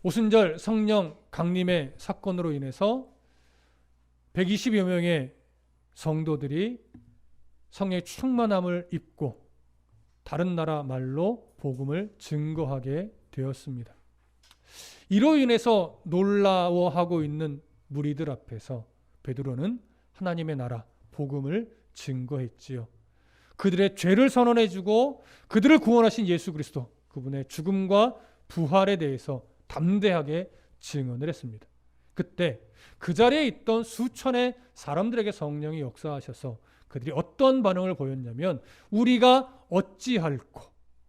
오순절 성령 강림의 사건으로 인해서 120여 명의 성도들이 성령의 충만함을 입고 다른 나라 말로 복음을 증거하게 되었습니다. 이로 인해서 놀라워하고 있는 무리들 앞에서 베드로는 하나님의 나라 복음을 증거했지요. 그들의 죄를 선언해주고 그들을 구원하신 예수 그리스도, 그분의 죽음과 부활에 대해서 담대하게 증언을 했습니다. 그때 그 자리에 있던 수천의 사람들에게 성령이 역사하셔서 그들이 어떤 반응을 보였냐면 우리가 어찌할꼬,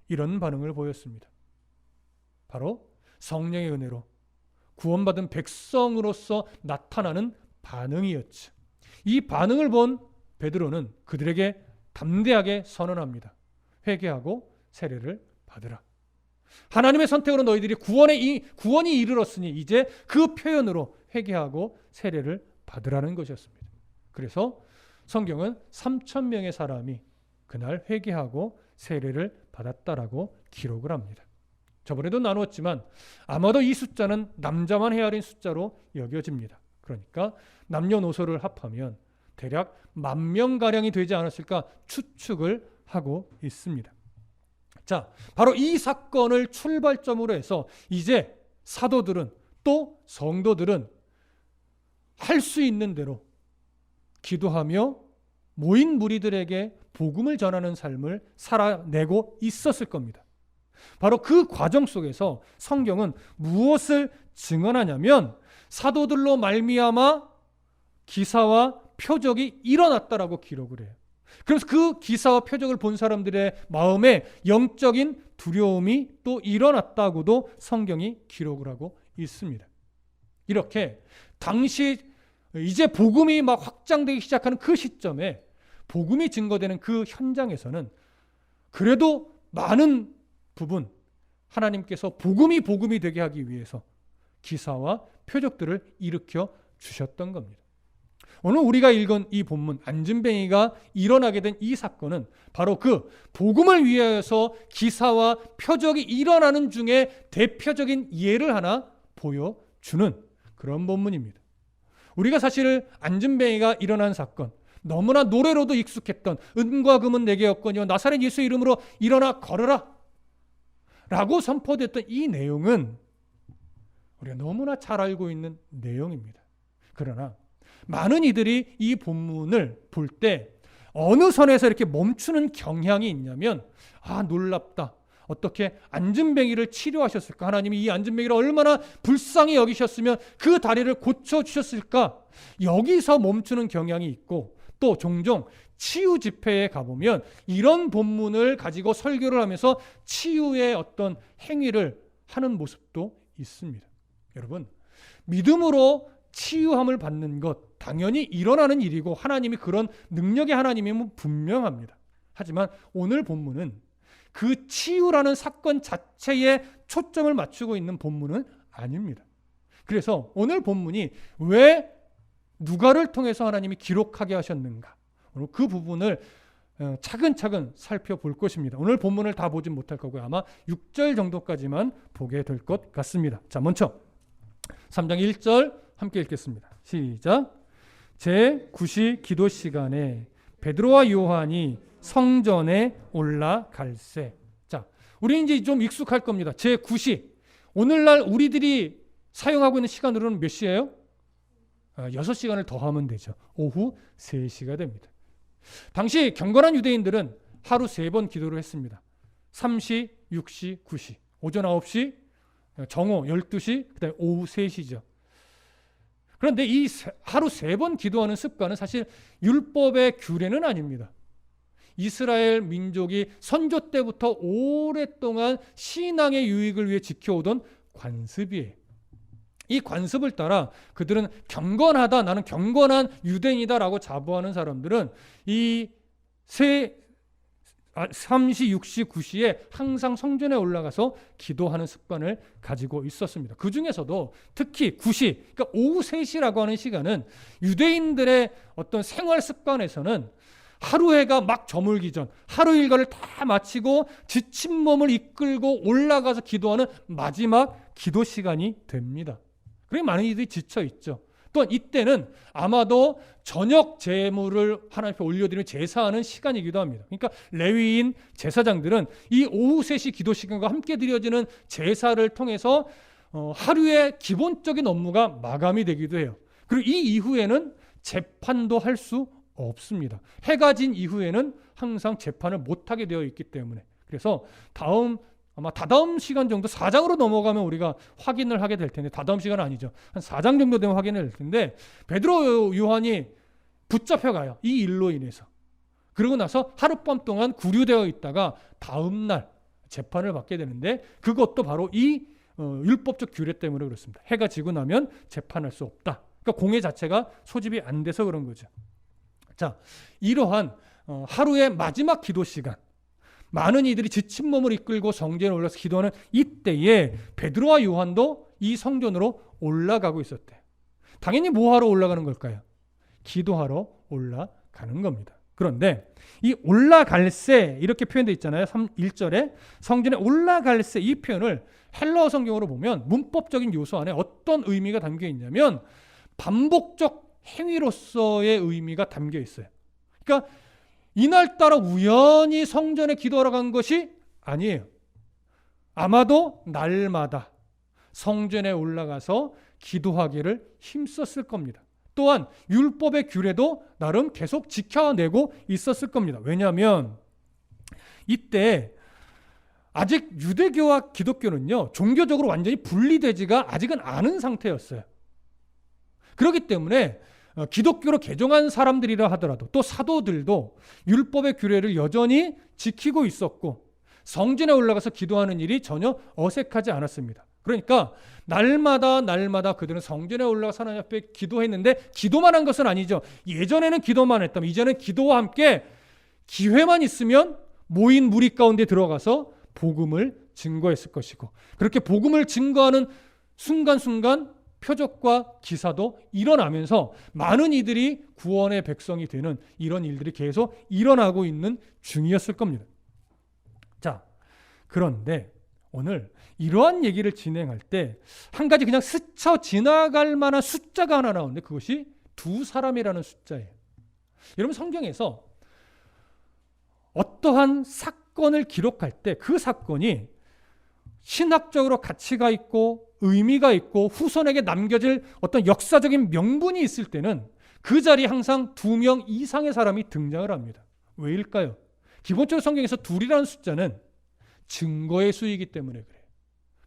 이런 반응을 보였습니다. 바로 성령의 은혜로 구원받은 백성으로서 나타나는 반응이었죠. 이 반응을 본 베드로는 그들에게 담대하게 선언합니다. 회개하고 세례를 받으라. 하나님의 선택으로 너희들이 구원이 이르렀으니 이제 그 표현으로 회개하고 세례를 받으라는 것이었습니다. 그래서 성경은 3,000명의 사람이 그날 회개하고 세례를 받았다라고 기록을 합니다. 저번에도 나누었지만 아마도 이 숫자는 남자만 헤아린 숫자로 여겨집니다. 그러니까 남녀노소를 합하면 대략 10,000명가량이 되지 않았을까 추측을 하고 있습니다. 자, 바로 이 사건을 출발점으로 해서 이제 사도들은 또 성도들은 할 수 있는 대로 기도하며 모인 무리들에게 복음을 전하는 삶을 살아내고 있었을 겁니다. 바로 그 과정 속에서 성경은 무엇을 증언하냐면 사도들로 말미암아 기사와 표적이 일어났다라고 기록을 해요. 그래서 그 기사와 표적을 본 사람들의 마음에 영적인 두려움이 또 일어났다고도 성경이 기록을 하고 있습니다. 이렇게 당시 이제 복음이 막 확장되기 시작하는 그 시점에 복음이 증거되는 그 현장에서는 그래도 많은 부분 하나님께서 복음이 되게 하기 위해서 기사와 표적들을 일으켜 주셨던 겁니다. 오늘 우리가 읽은 이 본문 안진뱅이가 일어나게 된 이 사건은 바로 그 복음을 위하여서 기사와 표적이 일어나는 중에 대표적인 예를 하나 보여주는 그런 본문입니다. 우리가 사실 안진뱅이가 일어난 사건, 너무나 노래로도 익숙했던 은과 금은 내게 없거니와 나사렛 예수 이름으로 일어나 걸어라 라고 선포됐던 이 내용은 우리가 너무나 잘 알고 있는 내용입니다. 그러나 많은 이들이 이 본문을 볼 때 어느 선에서 이렇게 멈추는 경향이 있냐면 놀랍다. 어떻게 안진뱅이를 치료하셨을까? 하나님이 이 안진뱅이를 얼마나 불쌍히 여기셨으면 그 다리를 고쳐주셨을까? 여기서 멈추는 경향이 있고 또 종종 치유 집회에 가보면 이런 본문을 가지고 설교를 하면서 치유의 어떤 행위를 하는 모습도 있습니다. 여러분, 믿음으로 치유함을 받는 것 당연히 일어나는 일이고 하나님이 그런 능력의 하나님이면 분명합니다. 하지만 오늘 본문은 그 치유라는 사건 자체에 초점을 맞추고 있는 본문은 아닙니다. 그래서 오늘 본문이 왜 누가를 통해서 하나님이 기록하게 하셨는가, 오늘 그 부분을 차근차근 살펴볼 것입니다. 오늘 본문을 다 보진 못할 거고요. 아마 6절 정도까지만 보게 될 것 같습니다. 자, 먼저 3장 1절 함께 읽겠습니다. 시작. 제9시 기도 시간에 베드로와 요한이 성전에 올라갈새. 자, 우리 이제 좀 익숙할 겁니다. 제9시. 오늘날 우리들이 사용하고 있는 시간으로는 몇 시예요? 6시간을 더하면 되죠. 오후 3시가 됩니다. 당시 경건한 유대인들은 하루 3번 기도를 했습니다. 3시, 6시, 9시. 오전 9시, 정오 12시, 그다음에 오후 3시죠. 그런데 이 하루 3번 기도하는 습관은 사실 율법의 규례는 아닙니다. 이스라엘 민족이 선조 때부터 오랫동안 신앙의 유익을 위해 지켜오던 관습이에요. 이 관습을 따라 그들은 경건하다, 나는 경건한 유대인이다라고 자부하는 사람들은 이 3시, 6시, 9시에 항상 성전에 올라가서 기도하는 습관을 가지고 있었습니다. 그 중에서도 특히 9시, 그러니까 오후 3시라고 하는 시간은 유대인들의 어떤 생활 습관에서는 하루 해가 막 저물기 전 하루 일과를 다 마치고 지친 몸을 이끌고 올라가서 기도하는 마지막 기도 시간이 됩니다. 그러니 많은 이들이 지쳐 있죠. 또한 이때는 아마도 저녁 제물을 하나님 앞에 올려드리는 제사하는 시간이기도 합니다. 그러니까 레위인 제사장들은 이 오후 3시 기도 시간과 함께 드려지는 제사를 통해서 하루의 기본적인 업무가 마감이 되기도 해요. 그리고 이 이후에는 재판도 할 수 없습니다. 해가 진 이후에는 항상 재판을 못하게 되어 있기 때문에. 그래서 아마 다다음 시간 정도 4장으로 넘어가면 우리가 확인을 하게 될 텐데, 다다음 시간은 아니죠. 한 4장 정도 되면 확인을 될 텐데, 베드로 요한이 붙잡혀가요. 이 일로 인해서. 그러고 나서 하룻밤 동안 구류되어 있다가 다음 날 재판을 받게 되는데, 그것도 바로 이 율법적 규례 때문에 그렇습니다. 해가 지고 나면 재판할 수 없다. 그러니까 공회 자체가 소집이 안 돼서 그런 거죠. 자, 이러한 하루의 마지막 기도 시간, 많은 이들이 지친 몸을 이끌고 성전에 올라서 기도하는 이때에 베드로와 요한도 이 성전으로 올라가고 있었대요. 당연히 뭐하러 올라가는 걸까요? 기도하러 올라가는 겁니다. 그런데 이 올라갈새 이렇게 표현되어 있잖아요. 1절에 성전에 올라갈새 이 표현을 헬라어 성경으로 보면 문법적인 요소 안에 어떤 의미가 담겨 있냐면 반복적 행위로서의 의미가 담겨 있어요. 그러니까 이날따라 우연히 성전에 기도하러 간 것이 아니에요. 아마도 날마다 성전에 올라가서 기도하기를 힘썼을 겁니다. 또한 율법의 규례도 나름 계속 지켜내고 있었을 겁니다. 왜냐하면 이때 아직 유대교와 기독교는요, 종교적으로 완전히 분리되지가 아직은 않은 상태였어요. 그렇기 때문에 기독교로 개종한 사람들이라 하더라도 또 사도들도 율법의 규례를 여전히 지키고 있었고 성전에 올라가서 기도하는 일이 전혀 어색하지 않았습니다. 그러니까 날마다 그들은 성전에 올라가서 하나님 앞에 기도했는데 기도만 한 것은 아니죠. 예전에는 기도만 했다면 이제는 기도와 함께 기회만 있으면 모인 무리 가운데 들어가서 복음을 증거했을 것이고, 그렇게 복음을 증거하는 순간순간 표적과 기사도 일어나면서 많은 이들이 구원의 백성이 되는 이런 일들이 계속 일어나고 있는 중이었을 겁니다. 자, 그런데 오늘 이러한 얘기를 진행할 때 한 가지 그냥 스쳐 지나갈 만한 숫자가 하나 나오는데 그것이 2사람이라는 숫자예요. 여러분, 성경에서 어떠한 사건을 기록할 때 그 사건이 신학적으로 가치가 있고 의미가 있고 후손에게 남겨질 어떤 역사적인 명분이 있을 때는 그 자리에 항상 2명 이상의 사람이 등장을 합니다. 왜일까요? 기본적으로 성경에서 2이라는 숫자는 증거의 수이기 때문에 그래요.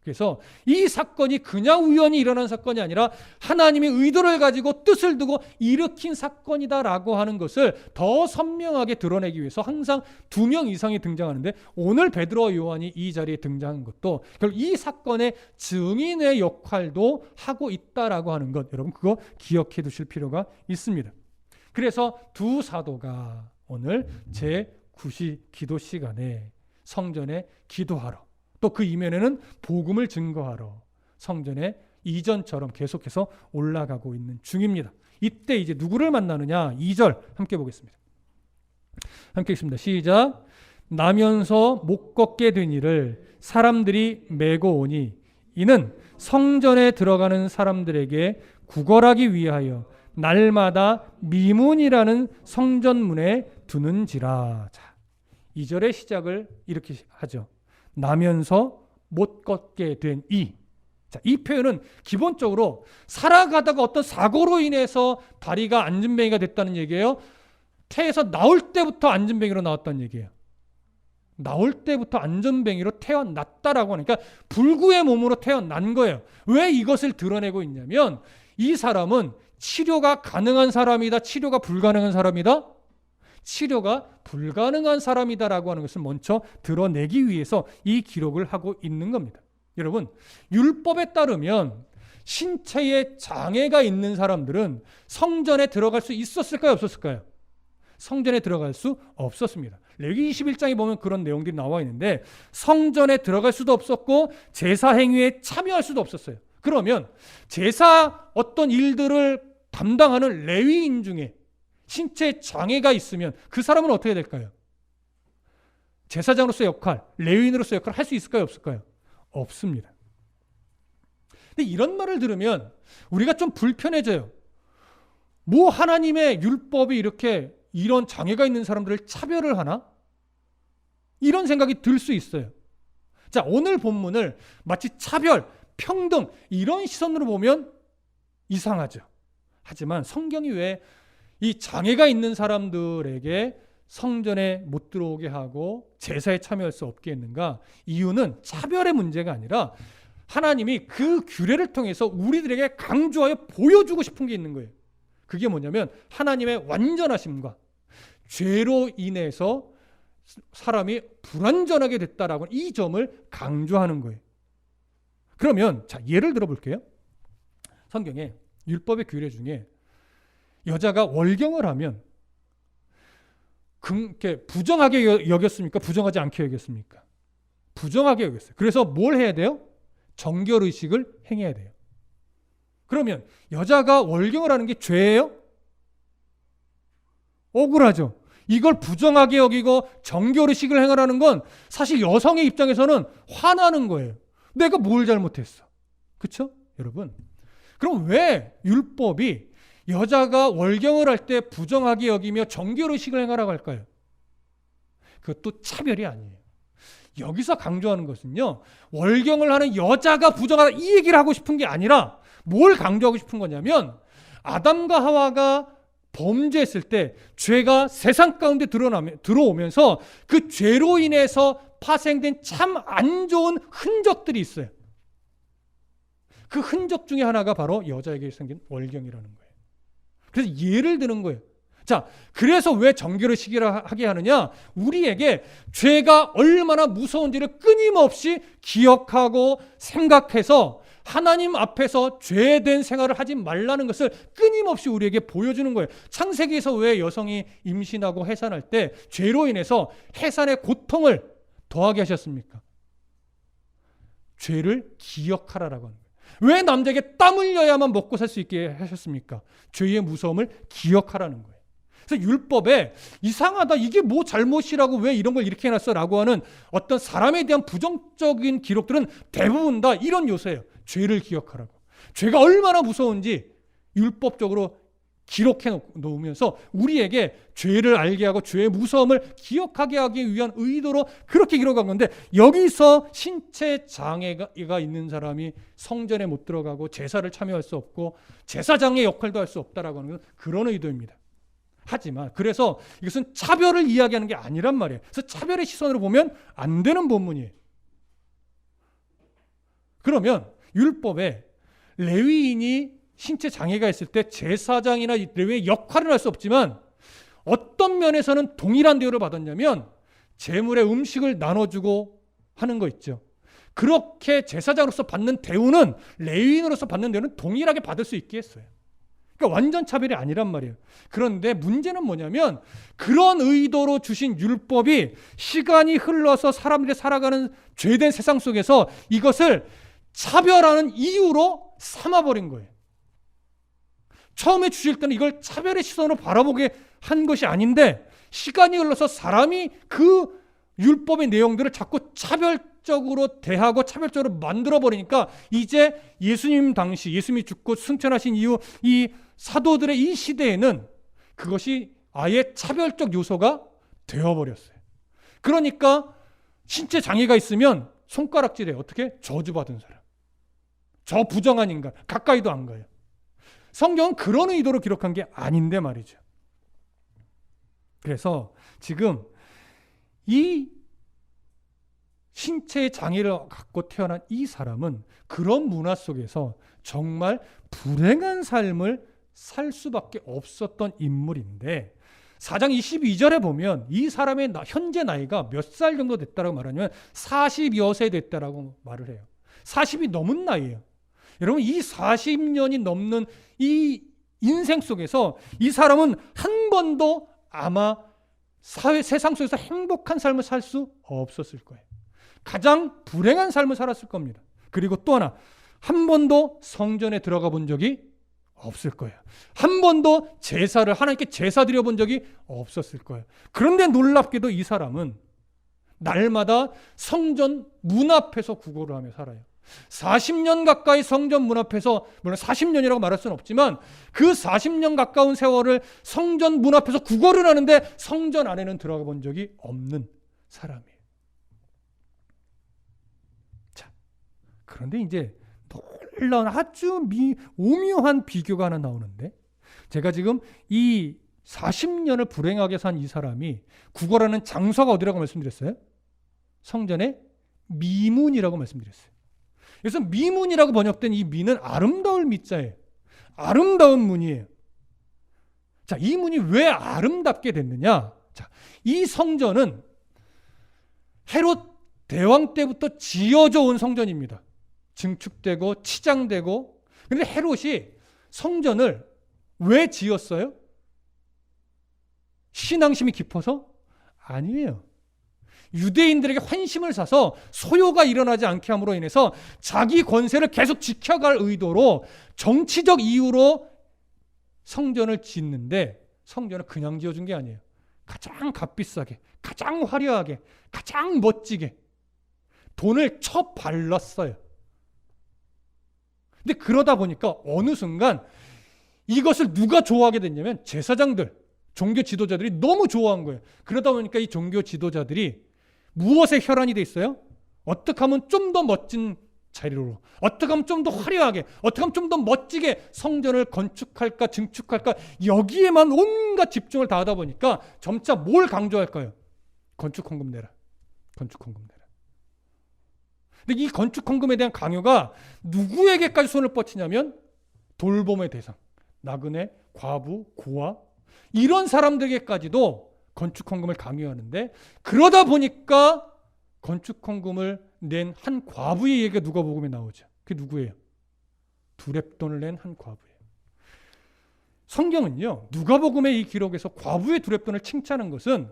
그래서 이 사건이 그냥 우연히 일어난 사건이 아니라 하나님의 의도를 가지고 뜻을 두고 일으킨 사건이다라고 하는 것을 더 선명하게 드러내기 위해서 항상 2명 이상이 등장하는데, 오늘 베드로와 요한이 이 자리에 등장한 것도 결국 이 사건의 증인의 역할도 하고 있다라고 하는 것, 여러분 그거 기억해 두실 필요가 있습니다. 그래서 2 사도가 오늘 제9시 기도 시간에 성전에 기도하러, 또 그 이면에는 복음을 증거하러 성전에 이전처럼 계속해서 올라가고 있는 중입니다. 이때 이제 누구를 만나느냐? 2절 함께 보겠습니다. 함께 읽습니다. 시작. 나면서 못 걷게 된 이를 사람들이 메고 오니 이는 성전에 들어가는 사람들에게 구걸하기 위하여 날마다 미문이라는 성전문에 두는지라. 자, 2절의 시작을 이렇게 하죠. 나면서 못 걷게 된 이. 자, 이 표현은 기본적으로 살아가다가 어떤 사고로 인해서 다리가 안전뱅이가 됐다는 얘기예요. 태에서 나올 때부터 안전뱅이로 나왔다는 얘기예요. 나올 때부터 안전뱅이로 태어났다라고 하니까 불구의 몸으로 태어난 거예요. 왜 이것을 드러내고 있냐면 이 사람은 치료가 가능한 사람이다, 치료가 불가능한 사람이다, 치료가 불가능한 사람이다라고 하는 것을 먼저 드러내기 위해서 이 기록을 하고 있는 겁니다. 여러분, 율법에 따르면 신체에 장애가 있는 사람들은 성전에 들어갈 수 있었을까요? 없었을까요? 성전에 들어갈 수 없었습니다. 레위기 21장에 보면 그런 내용들이 나와 있는데 성전에 들어갈 수도 없었고 제사 행위에 참여할 수도 없었어요. 그러면 제사 어떤 일들을 담당하는 레위인 중에 신체 장애가 있으면 그 사람은 어떻게 될까요? 제사장으로서의 역할, 레위인으로서의 역할을 할 수 있을까요? 없을까요? 없습니다. 근데 이런 말을 들으면 우리가 좀 불편해져요. 뭐 하나님의 율법이 이렇게 이런 장애가 있는 사람들을 차별을 하나? 이런 생각이 들 수 있어요. 자, 오늘 본문을 마치 차별, 평등 이런 시선으로 보면 이상하죠. 하지만 성경이 왜 이 장애가 있는 사람들에게 성전에 못 들어오게 하고 제사에 참여할 수 없게 했는가? 이유는 차별의 문제가 아니라 하나님이 그 규례를 통해서 우리들에게 강조하여 보여주고 싶은 게 있는 거예요. 그게 뭐냐면 하나님의 완전하심과 죄로 인해서 사람이 불완전하게 됐다라고 이 점을 강조하는 거예요. 그러면 자, 예를 들어 볼게요. 성경에 율법의 규례 중에 여자가 월경을 하면 부정하게 여겼습니까? 부정하지 않게 여겼습니까? 부정하게 여겼어요. 그래서 뭘 해야 돼요? 정결의식을 행해야 돼요. 그러면 여자가 월경을 하는 게 죄예요? 억울하죠. 이걸 부정하게 여기고 정결의식을 행하라는 건 사실 여성의 입장에서는 화나는 거예요. 내가 뭘 잘못했어? 그렇죠? 여러분. 그럼 왜 율법이 여자가 월경을 할 때 부정하게 여기며 정결의식을 행하라고 할까요? 그것도 차별이 아니에요. 여기서 강조하는 것은요, 월경을 하는 여자가 부정하다 이 얘기를 하고 싶은 게 아니라 뭘 강조하고 싶은 거냐면 아담과 하와가 범죄했을 때 죄가 세상 가운데 들어오면서 그 죄로 인해서 파생된 참 안 좋은 흔적들이 있어요. 그 흔적 중에 하나가 바로 여자에게 생긴 월경이라는 거예요. 그래서 예를 드는 거예요. 자, 그래서 왜 정결의식을 하게 하느냐? 우리에게 죄가 얼마나 무서운지를 끊임없이 기억하고 생각해서 하나님 앞에서 죄된 생활을 하지 말라는 것을 끊임없이 우리에게 보여주는 거예요. 창세기에서 왜 여성이 임신하고 해산할 때 죄로 인해서 해산의 고통을 더하게 하셨습니까? 죄를 기억하라라고 하는 거예요. 왜 남자에게 땀 흘려야만 먹고 살 수 있게 하셨습니까? 죄의 무서움을 기억하라는 거예요. 그래서 율법에 이상하다, 이게 뭐 잘못이라고 왜 이런 걸 이렇게 해놨어? 라고 하는 어떤 사람에 대한 부정적인 기록들은 대부분 다 이런 요소예요. 죄를 기억하라고. 죄가 얼마나 무서운지 율법적으로 기록해 놓으면서 우리에게 죄를 알게 하고 죄의 무서움을 기억하게 하기 위한 의도로 그렇게 기록한 건데, 여기서 신체 장애가 있는 사람이 성전에 못 들어가고 제사를 참여할 수 없고 제사장의 역할도 할 수 없다라고 하는 건 그런 의도입니다. 하지만 그래서 이것은 차별을 이야기하는 게 아니란 말이에요. 그래서 차별의 시선으로 보면 안 되는 본문이에요. 그러면 율법에 레위인이 신체 장애가 있을 때 제사장이나 레위의 역할을 할 수 없지만 어떤 면에서는 동일한 대우를 받았냐면 제물의 음식을 나눠주고 하는 거 있죠. 그렇게 제사장으로서 받는 대우는 레위인으로서 받는 대우는 동일하게 받을 수 있게 했어요. 그러니까 완전 차별이 아니란 말이에요. 그런데 문제는 뭐냐면 그런 의도로 주신 율법이 시간이 흘러서 사람들이 살아가는 죄된 세상 속에서 이것을 차별하는 이유로 삼아버린 거예요. 처음에 주실 때는 이걸 차별의 시선으로 바라보게 한 것이 아닌데 시간이 흘러서 사람이 그 율법의 내용들을 자꾸 차별적으로 대하고 차별적으로 만들어버리니까 이제 예수님 당시 예수님이 죽고 승천하신 이후 이 사도들의 이 시대에는 그것이 아예 차별적 요소가 되어버렸어요. 그러니까 신체 장애가 있으면 손가락질에 어떻게? 저주받은 사람. 저 부정한 인간. 가까이도 안 가요. 성경은 그런 의도로 기록한 게 아닌데 말이죠. 그래서 지금 이 신체의 장애를 갖고 태어난 이 사람은 그런 문화 속에서 정말 불행한 삶을 살 수밖에 없었던 인물인데 4장 22절에 보면 이 사람의 현재 나이가 몇 살 정도 됐다라고 말하냐면 40여 세 됐다라고 말을 해요. 40이 넘은 나이예요. 여러분, 이 40년이 넘는 이 인생 속에서 이 사람은 한 번도 아마 세상 속에서 행복한 삶을 살 수 없었을 거예요. 가장 불행한 삶을 살았을 겁니다. 그리고 또 하나, 한 번도 성전에 들어가 본 적이 없을 거예요. 한 번도 제사를 하나님께 제사 드려본 적이 없었을 거예요. 그런데 놀랍게도 이 사람은 날마다 성전 문 앞에서 구걸을 하며 살아요. 40년 가까이 성전 문 앞에서, 물론 40년이라고 말할 수는 없지만 그 40년 가까운 세월을 성전 문 앞에서 구걸을 하는데 성전 안에는 들어가 본 적이 없는 사람이에요. 자, 그런데 이제 놀라운 아주 오묘한 비교가 하나 나오는데, 제가 지금 이 40년을 불행하게 산 이 사람이 구걸하는 장소가 어디라고 말씀드렸어요? 성전의 미문이라고 말씀드렸어요. 그래서 미문이라고 번역된 이 미는 아름다울 미자예요. 아름다운 문이에요. 자, 이 문이 왜 아름답게 됐느냐? 자, 이 성전은 헤롯 대왕 때부터 지어져 온 성전입니다. 증축되고 치장되고. 그런데 헤롯이 성전을 왜 지었어요? 신앙심이 깊어서? 아니에요. 유대인들에게 환심을 사서 소요가 일어나지 않게 함으로 인해서 자기 권세를 계속 지켜갈 의도로 정치적 이유로 성전을 짓는데, 성전을 그냥 지어준 게 아니에요. 가장 값비싸게, 가장 화려하게, 가장 멋지게 돈을 쳐발랐어요. 근데 그러다 보니까 어느 순간 이것을 누가 좋아하게 됐냐면 제사장들, 종교 지도자들이 너무 좋아한 거예요. 그러다 보니까 이 종교 지도자들이 무엇에 혈안이 돼 있어요? 어떻게 하면 좀 더 멋진 자리로, 어떻게 하면 좀 더 화려하게, 어떻게 하면 좀 더 멋지게 성전을 건축할까, 증축할까, 여기에만 온갖 집중을 다하다 보니까 점차 뭘 강조할까요? 건축 헌금 내라. 건축 헌금 내라. 근데 이 건축 헌금에 대한 강요가 누구에게까지 손을 뻗치냐면 돌봄의 대상, 나그네, 과부, 고아, 이런 사람들에게까지도 건축 헌금을 강요하는데, 그러다 보니까 건축 헌금을 낸 한 과부의 얘기가 누가복음에 나오죠. 그게 누구예요? 두렙돈을 낸 한 과부예요. 성경은요, 누가복음의 이 기록에서 과부의 두렙돈을 칭찬한 것은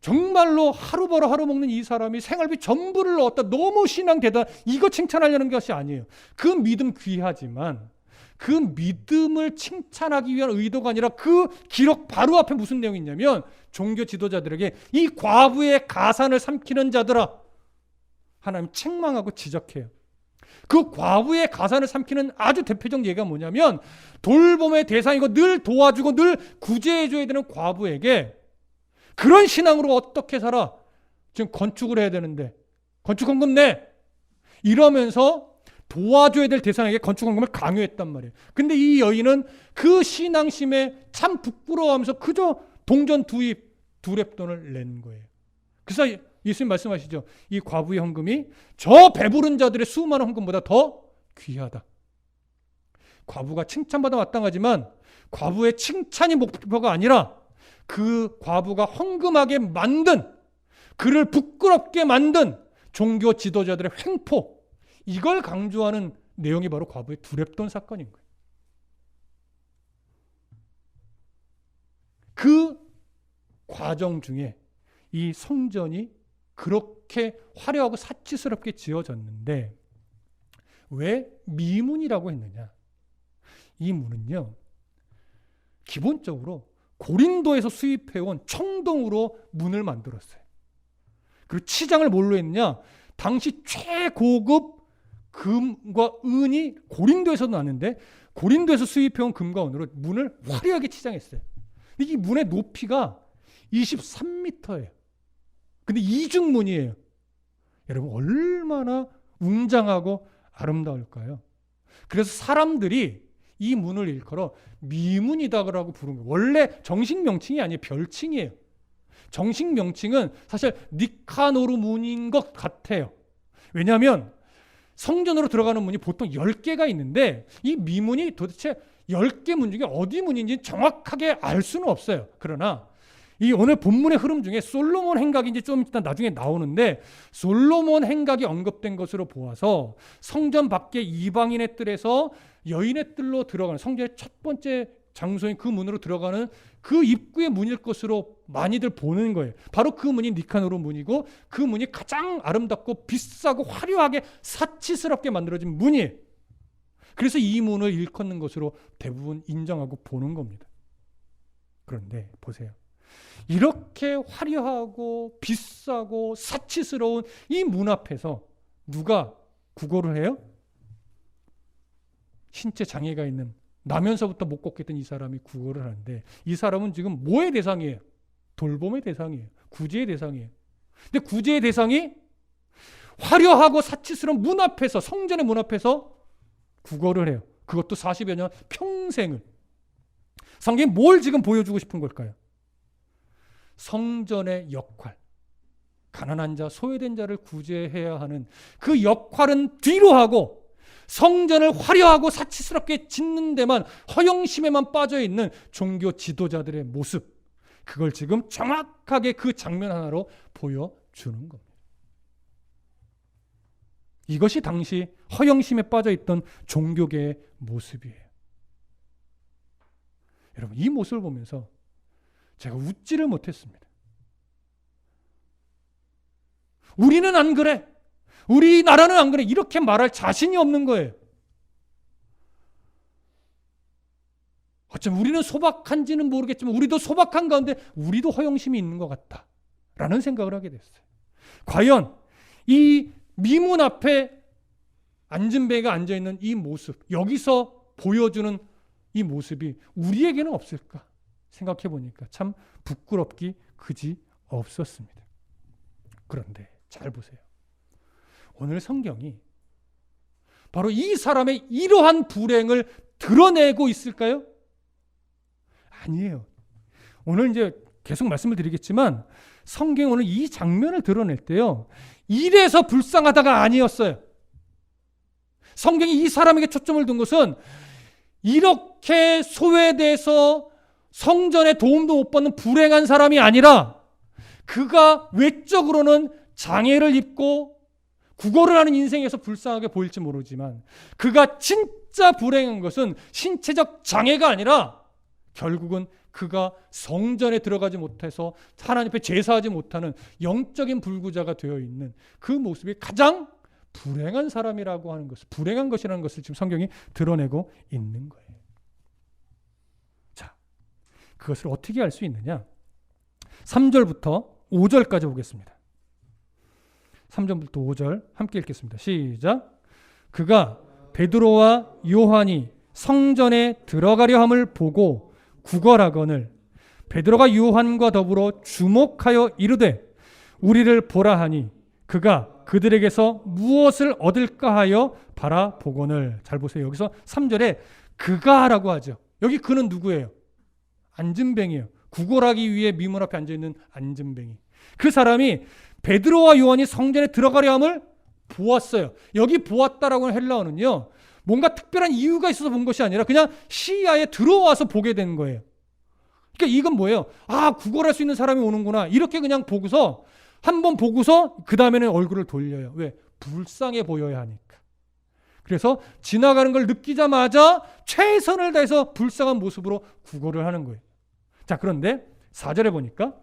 정말로 하루 벌어 하루 먹는 이 사람이 생활비 전부를 넣었다, 너무 신앙 대단, 이거 칭찬하려는 것이 아니에요. 그 믿음 귀하지만 그 믿음을 칭찬하기 위한 의도가 아니라 그 기록 바로 앞에 무슨 내용이 있냐면 종교 지도자들에게 이 과부의 가산을 삼키는 자들아, 하나님 책망하고 지적해요. 그 과부의 가산을 삼키는 아주 대표적 예가 뭐냐면 돌봄의 대상이고 늘 도와주고 늘 구제해줘야 되는 과부에게 그런 신앙으로 어떻게 살아? 지금 건축을 해야 되는데 건축 헌금 내! 이러면서 도와줘야 될 대상에게 건축 헌금을 강요했단 말이에요. 근데 이 여인은 그 신앙심에 참 부끄러워하면서 그저 동전 두렙돈을 낸 거예요. 그래서 예수님 말씀하시죠. 이 과부의 헌금이 저 배부른 자들의 수많은 헌금보다 더 귀하다. 과부가 칭찬받아 마땅하지만 과부의 칭찬이 목표가 아니라 그 과부가 헌금하게 만든, 그를 부끄럽게 만든 종교 지도자들의 횡포, 이걸 강조하는 내용이 바로 과부의 두렙돈 사건인 거예요. 그 과정 중에 이 성전이 그렇게 화려하고 사치스럽게 지어졌는데 왜 미문이라고 했느냐? 이 문은요, 기본적으로 고린도에서 수입해온 청동으로 문을 만들었어요. 그리고 치장을 뭘로 했느냐? 당시 최고급 금과 은이 고린도에서 나왔는데 고린도에서 수입해온 금과 은으로 문을 화려하게 치장했어요. 이 문의 높이가 23m예요. 근데 이중문이에요. 여러분 얼마나 웅장하고 아름다울까요? 그래서 사람들이 이 문을 일컬어 미문이다라고 부르는 거예요. 원래 정식 명칭이 아니에요. 별칭이에요. 정식 명칭은 사실 니카노르 문인 것 같아요. 왜냐하면 성전으로 들어가는 문이 보통 10개가 있는데 이 미문이 도대체 10개 문 중에 어디 문인지 정확하게 알 수는 없어요. 그러나 이 오늘 본문의 흐름 중에 솔로몬 행각인지 좀 이따 나중에 나오는데 솔로몬 행각이 언급된 것으로 보아서 성전 밖에 이방인의 뜰에서 여인의 뜰로 들어가는 성전의 첫 번째 장소인 그 문으로 들어가는 그 입구의 문일 것으로 많이들 보는 거예요. 바로 그 문이 니카노르 문이고 그 문이 가장 아름답고 비싸고 화려하게 사치스럽게 만들어진 문이에요. 그래서 이 문을 일컫는 것으로 대부분 인정하고 보는 겁니다. 그런데 보세요. 이렇게 화려하고 비싸고 사치스러운 이 문 앞에서 누가 구걸을 해요? 신체 장애가 있는, 나면서부터 못 걷겠던 이 사람이 구걸을 하는데, 이 사람은 지금 뭐의 대상이에요? 돌봄의 대상이에요. 구제의 대상이에요. 근데 구제의 대상이 화려하고 사치스러운 문 앞에서, 성전의 문 앞에서 구걸을 해요. 그것도 40여 년 평생을. 성경이 뭘 지금 보여주고 싶은 걸까요? 성전의 역할, 가난한 자, 소외된 자를 구제해야 하는 그 역할은 뒤로 하고 성전을 화려하고 사치스럽게 짓는 데만, 허영심에만 빠져있는 종교 지도자들의 모습, 그걸 지금 정확하게 그 장면 하나로 보여주는 겁니다. 이것이 당시 허영심에 빠져있던 종교계의 모습이에요. 여러분, 이 모습을 보면서 제가 웃지를 못했습니다. 우리는 안 그래, 우리나라는 안 그래, 이렇게 말할 자신이 없는 거예요. 어쩌면 우리는 소박한지는 모르겠지만 우리도 소박한 가운데 우리도 허영심이 있는 것 같다 라는 생각을 하게 됐어요. 과연 이 미문 앞에 안진뱅이가 앉아있는 이 모습, 여기서 보여주는 이 모습이 우리에게는 없을까 생각해 보니까 참 부끄럽기 그지 없었습니다. 그런데 잘 보세요. 오늘 성경이 바로 이 사람의 이러한 불행을 드러내고 있을까요? 아니에요. 오늘 이제 계속 말씀을 드리겠지만 성경이 오늘 이 장면을 드러낼 때요, 이래서 불쌍하다가 아니었어요. 성경이 이 사람에게 초점을 둔 것은 이렇게 소외돼서 성전에 도움도 못 받는 불행한 사람이 아니라, 그가 외적으로는 장애를 입고 구걸을 하는 인생에서 불쌍하게 보일지 모르지만 그가 진짜 불행한 것은 신체적 장애가 아니라 결국은 그가 성전에 들어가지 못해서 하나님 앞에 제사하지 못하는 영적인 불구자가 되어 있는 그 모습이 가장 불행한 사람이라고 하는 것을, 불행한 것이라는 것을 지금 성경이 드러내고 있는 거예요. 자, 그것을 어떻게 알 수 있느냐? 3절부터 5절까지 보겠습니다. 3절부터 5절 함께 읽겠습니다. 시작. 그가 베드로와 요한이 성전에 들어가려 함을 보고 구걸하거늘 베드로가 요한과 더불어 주목하여 이르되 우리를 보라 하니 그가 그들에게서 무엇을 얻을까 하여 바라보거늘. 잘 보세요. 여기서 3절에 그가라고 하죠. 여기 그는 누구예요? 안진뱅이에요. 구걸하기 위해 미문 앞에 앉아있는 안진뱅이. 그 사람이 베드로와 요한이 성전에 들어가려 함을 보았어요. 여기 보았다라고 하는 헬라어는요, 뭔가 특별한 이유가 있어서 본 것이 아니라 그냥 시야에 들어와서 보게 된 거예요. 그러니까 이건 뭐예요? 아, 구걸할 수 있는 사람이 오는구나, 이렇게 그냥 보고서, 한번 보고서 그 다음에는 얼굴을 돌려요. 왜? 불쌍해 보여야 하니까. 그래서 지나가는 걸 느끼자마자 최선을 다해서 불쌍한 모습으로 구걸을 하는 거예요. 자, 그런데 4절에 보니까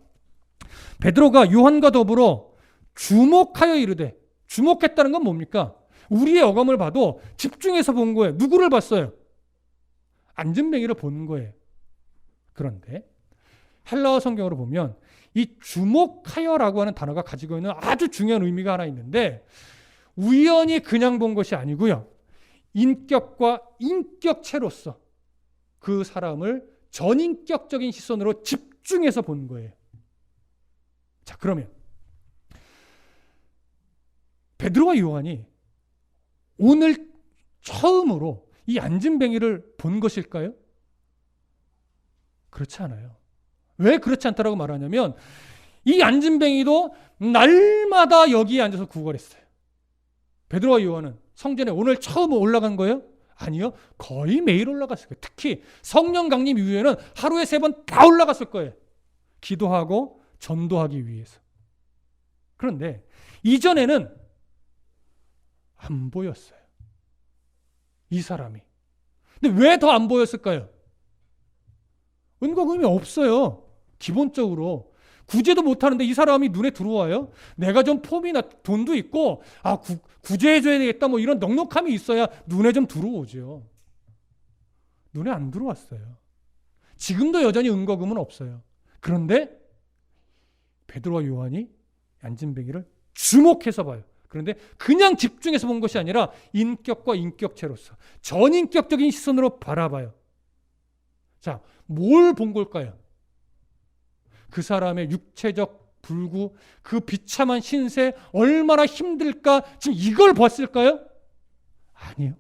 베드로가 요한과 더불어 주목하여 이르되, 주목했다는 건 뭡니까? 우리의 어감을 봐도 집중해서 본 거예요. 누구를 봤어요? 안진뱅이를 본 거예요. 그런데 헬라어 성경으로 보면 이 주목하여라고 하는 단어가 가지고 있는 아주 중요한 의미가 하나 있는데, 우연히 그냥 본 것이 아니고요, 인격과 인격체로서 그 사람을 전인격적인 시선으로 집중해서 본 거예요. 자, 그러면 베드로와 요한이 오늘 처음으로 이 안진뱅이를 본 것일까요? 그렇지 않아요. 왜 그렇지 않다라고 말하냐면, 이 안진뱅이도 날마다 여기에 앉아서 구걸했어요. 베드로와 요한은 성전에 오늘 처음 올라간 거예요? 아니요. 거의 매일 올라갔을 거예요. 특히 성령 강림 이후에는 하루에 3번 다 올라갔을 거예요. 기도하고 전도하기 위해서. 그런데 이전에는 안 보였어요, 이 사람이. 근데 왜 더 안 보였을까요? 은거금이 없어요. 기본적으로 구제도 못하는데 이 사람이 눈에 들어와요? 내가 좀 폼이나 돈도 있고 구제해줘야 되겠다 뭐 이런 넉넉함이 있어야 눈에 좀 들어오죠. 눈에 안 들어왔어요. 지금도 여전히 은거금은 없어요. 그런데 베드로와 요한이 안진뱅이를 주목해서 봐요. 그런데 그냥 집중해서 본 것이 아니라 인격과 인격체로서 전인격적인 시선으로 바라봐요. 자, 뭘 본 걸까요? 그 사람의 육체적 불구, 그 비참한 신세, 얼마나 힘들까? 지금 이걸 봤을까요? 아니요.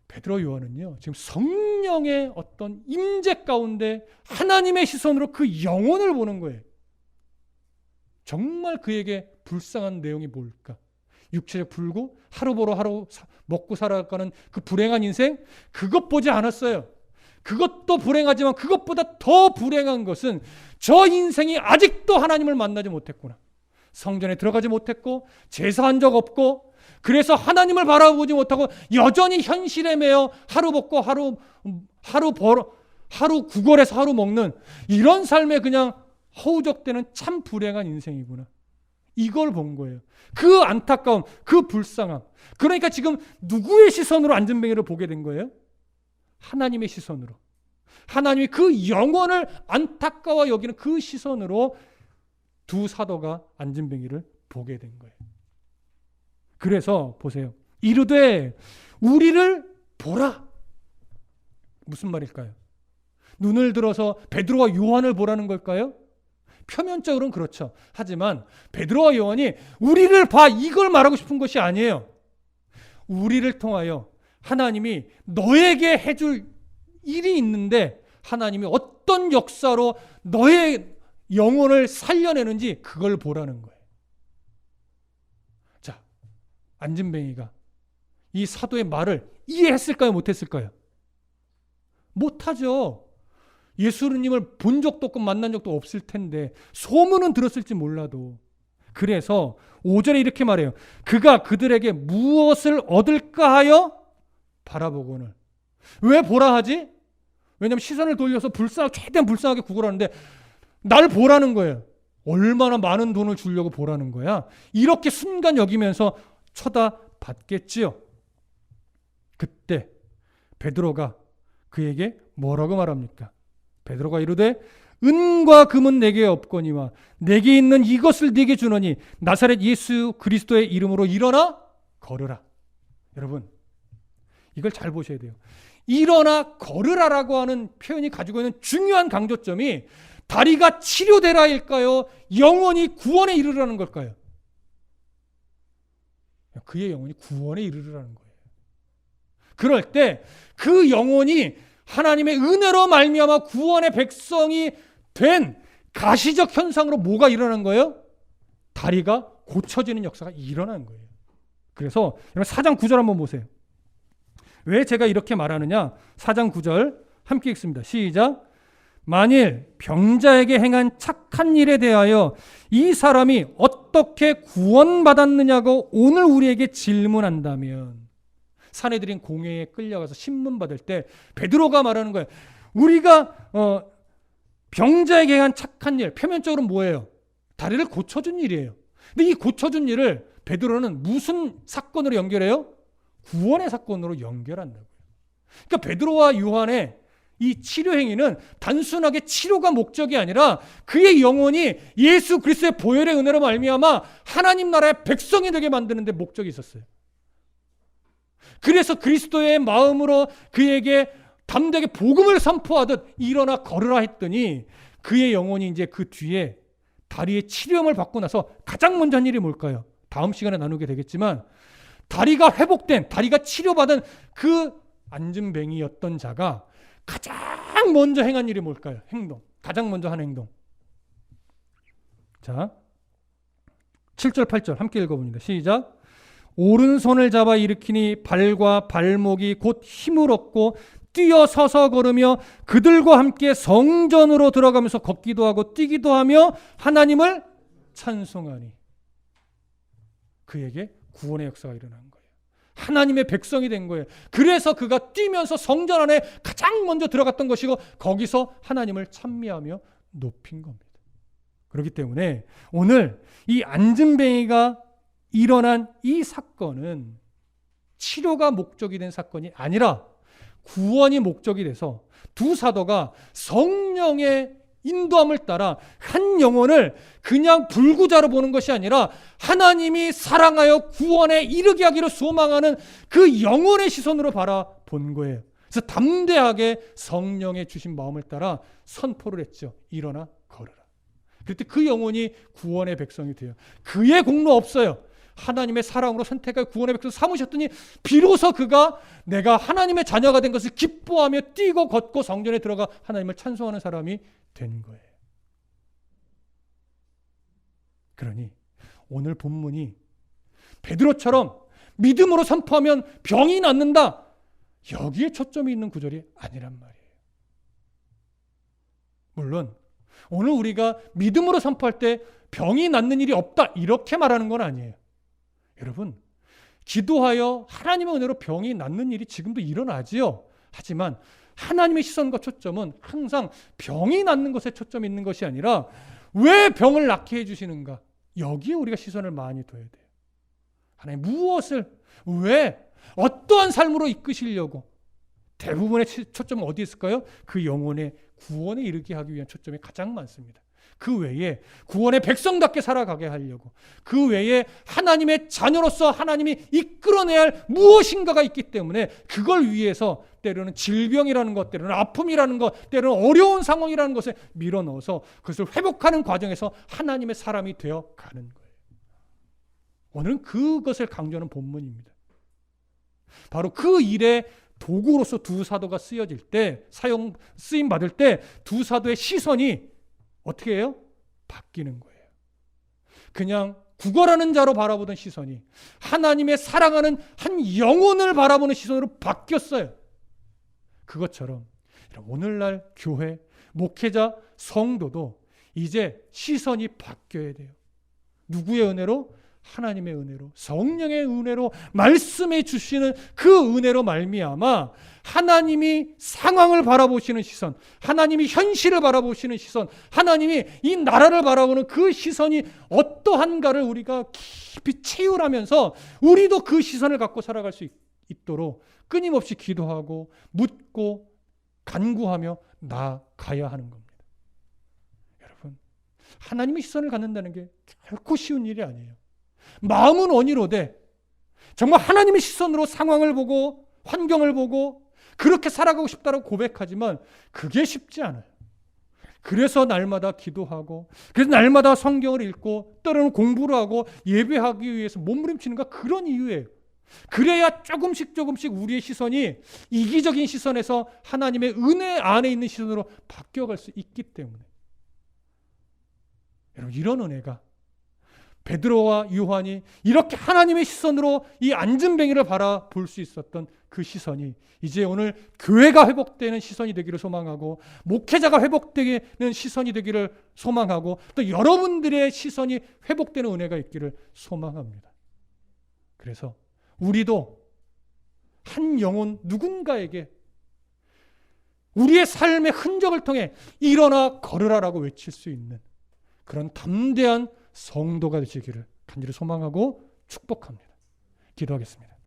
베드로 요한은요, 지금 성령의 어떤 임재 가운데 하나님의 시선으로 그 영혼을 보는 거예요. 정말 그에게 불쌍한 내용이 뭘까? 육체적 불구, 하루 보러 하루 먹고 살아가는 그 불행한 인생, 그것 보지 않았어요. 그것도 불행하지만 그것보다 더 불행한 것은 저 인생이 아직도 하나님을 만나지 못했구나. 성전에 들어가지 못했고 제사한 적 없고 그래서 하나님을 바라보지 못하고 여전히 현실에 매여 하루 먹고 하루 구걸해서 하루 먹는 이런 삶에 그냥 허우적대는 참 불행한 인생이구나. 이걸 본 거예요. 그 안타까움, 그 불쌍함. 그러니까 지금 누구의 시선으로 안진뱅이를 보게 된 거예요? 하나님의 시선으로. 하나님이 그 영혼을 안타까워 여기는 그 시선으로 두 사도가 안진뱅이를 보게 된 거예요. 그래서 보세요. 이르되 우리를 보라. 무슨 말일까요? 눈을 들어서 베드로와 요한을 보라는 걸까요? 표면적으로는 그렇죠. 하지만 베드로와 요한이 우리를 봐 이걸 말하고 싶은 것이 아니에요. 우리를 통하여 하나님이 너에게 해줄 일이 있는데 하나님이 어떤 역사로 너의 영혼을 살려내는지 그걸 보라는 거예요. 자, 안진뱅이가 이 사도의 말을 이해했을까요? 못했을까요? 못하죠. 예수님을 본 적도 없고 만난 적도 없을 텐데 소문은 들었을지 몰라도. 그래서 5절에 이렇게 말해요. 그가 그들에게 무엇을 얻을까 하여 바라보고는. 왜 보라 하지? 왜냐하면 시선을 돌려서 최대한 불쌍하게 구걸하는데 날 보라는 거예요. 얼마나 많은 돈을 주려고 보라는 거야. 이렇게 순간 여기면서 쳐다봤겠지요. 그때 베드로가 그에게 뭐라고 말합니까? 베드로가 이르되 은과 금은 내게 없거니와 내게 있는 이것을 네게 주노니 나사렛 예수 그리스도의 이름으로 일어나 걸으라. 여러분 이걸 잘 보셔야 돼요. 일어나 걸으라라고 하는 표현이 가지고 있는 중요한 강조점이 다리가 치료되라일까요? 영원히 구원에 이르라는 걸까요? 그의 영혼이 구원에 이르라는 거예요. 그럴 때 그 영혼이 하나님의 은혜로 말미암아 구원의 백성이 된 가시적 현상으로 뭐가 일어난 거예요? 다리가 고쳐지는 역사가 일어난 거예요. 그래서 4장 9절 한번 보세요. 왜 제가 이렇게 말하느냐? 4장 9절 함께 읽습니다. 시작. 만일 병자에게 행한 착한 일에 대하여 이 사람이 어떻게 구원받았느냐고 오늘 우리에게 질문한다면, 사내들인 공회에 끌려가서 신문받을 때 베드로가 말하는 거예요. 우리가 병자에게 행한 착한 일, 표면적으로 뭐예요? 다리를 고쳐준 일이에요. 근데 이 고쳐준 일을 베드로는 무슨 사건으로 연결해요? 구원의 사건으로 연결한다고요. 그러니까 베드로와 요한의 이 치료 행위는 단순하게 치료가 목적이 아니라 그의 영혼이 예수 그리스도의 보혈의 은혜로 말미암아 하나님 나라의 백성이 되게 만드는 데 목적이 있었어요. 그래서 그리스도의 마음으로 그에게 담대하게 복음을 선포하듯 일어나 걸으라 했더니 그의 영혼이 이제 그 뒤에 다리의 치료형을 받고 나서 가장 먼저 한 일이 뭘까요? 다음 시간에 나누게 되겠지만 다리가 회복된, 다리가 치료받은 그 안진뱅이였던 자가 가장 먼저 행한 일이 뭘까요? 행동. 가장 먼저 한 행동. 자, 7절 8절 함께 읽어봅니다. 시작. 오른손을 잡아 일으키니 발과 발목이 곧 힘을 얻고 뛰어 서서 걸으며 그들과 함께 성전으로 들어가면서 걷기도 하고 뛰기도 하며 하나님을 찬송하니. 그에게 구원의 역사가 일어난 거예요. 하나님의 백성이 된 거예요. 그래서 그가 뛰면서 성전 안에 가장 먼저 들어갔던 것이고 거기서 하나님을 찬미하며 높인 겁니다. 그렇기 때문에 오늘 이 안진뱅이가 일어난 이 사건은 치료가 목적이 된 사건이 아니라 구원이 목적이 돼서 두 사도가 성령의 인도함을 따라 한 영혼을 그냥 불구자로 보는 것이 아니라 하나님이 사랑하여 구원에 이르게 하기를 소망하는 그 영혼의 시선으로 바라본 거예요. 그래서 담대하게 성령의 주신 마음을 따라 선포를 했죠. 일어나 걸으라. 그때 그 영혼이 구원의 백성이 돼요. 그의 공로 없어요. 하나님의 사랑으로 선택하여 구원의 백성 삼으셨더니 비로소 그가 내가 하나님의 자녀가 된 것을 기뻐하며 뛰고 걷고 성전에 들어가 하나님을 찬송하는 사람이 된 거예요. 그러니 오늘 본문이 베드로처럼 믿음으로 선포하면 병이 낫는다, 여기에 초점이 있는 구절이 아니란 말이에요. 물론 오늘 우리가 믿음으로 선포할 때 병이 낫는 일이 없다 이렇게 말하는 건 아니에요. 여러분, 기도하여 하나님의 은혜로 병이 낫는 일이 지금도 일어나지요. 하지만 하나님의 시선과 초점은 항상 병이 낫는 것에 초점이 있는 것이 아니라 왜 병을 낫게 해주시는가, 여기에 우리가 시선을 많이 둬야 돼요. 하나님 무엇을, 왜, 어떠한 삶으로 이끄시려고, 대부분의 초점은 어디에 있을까요? 그 영혼의 구원에 이르게 하기 위한 초점이 가장 많습니다. 그 외에 구원의 백성답게 살아가게 하려고, 그 외에 하나님의 자녀로서 하나님이 이끌어내야 할 무엇인가가 있기 때문에 그걸 위해서 때로는 질병이라는 것, 때로는 아픔이라는 것, 때로는 어려운 상황이라는 것에 밀어넣어서 그것을 회복하는 과정에서 하나님의 사람이 되어 가는 거예요. 오늘은 그것을 강조하는 본문입니다. 바로 그 일에 도구로서 두 사도가 쓰여질 때, 쓰임 받을 때 두 사도의 시선이 어떻게 해요? 바뀌는 거예요. 그냥 구걸하는 자로 바라보던 시선이 하나님의 사랑하는 한 영혼을 바라보는 시선으로 바뀌었어요. 그것처럼 오늘날 교회, 목회자, 성도도 이제 시선이 바뀌어야 돼요. 누구의 은혜로? 하나님의 은혜로, 성령의 은혜로, 말씀해 주시는 그 은혜로 말미암아 하나님이 상황을 바라보시는 시선, 하나님이 현실을 바라보시는 시선, 하나님이 이 나라를 바라보는 그 시선이 어떠한가를 우리가 깊이 체휼하면서 우리도 그 시선을 갖고 살아갈 수 있도록 끊임없이 기도하고 묻고 간구하며 나아가야 하는 겁니다. 여러분, 하나님의 시선을 갖는다는 게 결코 쉬운 일이 아니에요. 마음은 원이로되 정말 하나님의 시선으로 상황을 보고 환경을 보고 그렇게 살아가고 싶다고 고백하지만 그게 쉽지 않아요. 그래서 날마다 기도하고, 그래서 날마다 성경을 읽고, 때로는 공부를 하고 예배하기 위해서 몸부림치는가, 그런 이유예요. 그래야 조금씩 우리의 시선이 이기적인 시선에서 하나님의 은혜 안에 있는 시선으로 바뀌어갈 수 있기 때문에. 여러분, 이런 은혜가 베드로와 요한이 이렇게 하나님의 시선으로 이 안진뱅이를 바라볼 수 있었던 그 시선이 이제 오늘 교회가 회복되는 시선이 되기를 소망하고, 목회자가 회복되는 시선이 되기를 소망하고, 또 여러분들의 시선이 회복되는 은혜가 있기를 소망합니다. 그래서 우리도 한 영혼 누군가에게 우리의 삶의 흔적을 통해 일어나 걸으라라고 외칠 수 있는 그런 담대한 성도가 되시기를 간절히 소망하고 축복합니다. 기도하겠습니다.